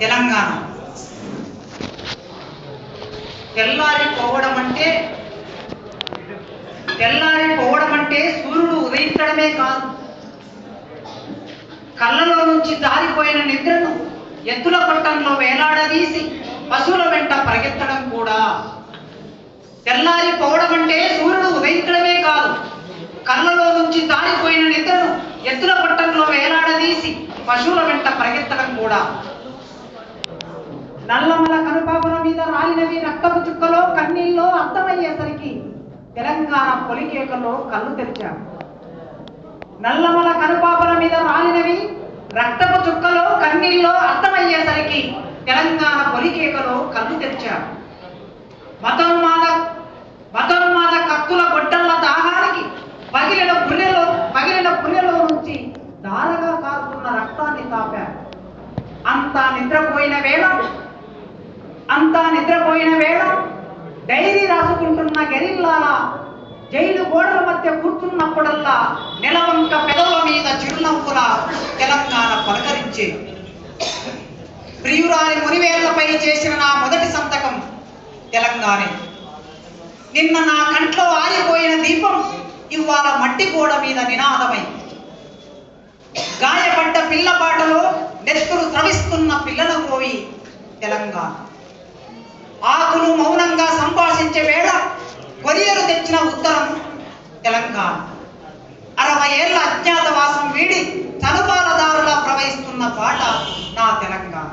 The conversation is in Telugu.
తెలంగాణ తెల్లారిపోవడం అంటే సూర్యుడు ఉదయించడమే కాదు, కళ్ళలో నుంచి జారిపోయిన నిద్రను ఎత్తుల కొట్టంలో వేలాడదీసి పశువుల వెంట పరిగెత్తడం కూడా. తెల్లారిపోవడం అంటే సూర్యుడు ఉదయించడమే కాదు, కళ్ళలో నుంచి జారిపోయిన నిద్రను ఎత్తుల కొట్టంలో వేలాడదీసి పశువుల వెంట పరిగెత్తడం కూడా. నల్లమల కనుపాపల మీద రాలినవి రక్తపు చుక్కలో కన్నీళ్ళలో అర్థమయ్యేసరికి తెలంగాణ పొలికేకల్లో కళ్ళు తెరిచారు. నల్లమల కనుపాపల మీద రాలినవి రక్తపు చుక్కలో కన్నీళ్ళలో అర్థమయ్యేసరికి తెలంగాణ పొలికేకలో కళ్ళు తెరిచారు. మతోన్మాద కత్తుల గొడ్డళ్ల దాహానికి పగిలిన పుర్రెలో నుంచి దారగా కారుతున్న రక్తాన్ని తాపారు. అంతా నిద్రపోయిన వేళ డైరీ రాసుకుంటున్న గెరిల్లాల జైలు గోడల మధ్య కూర్చున్నప్పుడల్లా నెలవంక పెదవుల మీద చిరునవ్వుల తెలంగాణ పలకరించే. ప్రియురాలి మునివేళ్లపై చేసిన నా మొదటి సంతకం తెలంగాణే. నిన్న నా కంట్లో ఆరిపోయిన దీపం ఇవాళ మట్టి గోడ మీద నినాదమై. గాయపడ్డ పిల్లపాటలో నెత్తురు స్రవిస్తున్న పిల్లల పోయి తెలంగాణ. ఆకులు మౌనంగా సంభాషించే వేళ కొరియరు తెచ్చిన ఉత్తరం తెలంగాణ. 60 ఏళ్ల అజ్ఞాతవాసం వీడి చనుపాలదారులా ప్రవహిస్తున్న పాట నా తెలంగాణ.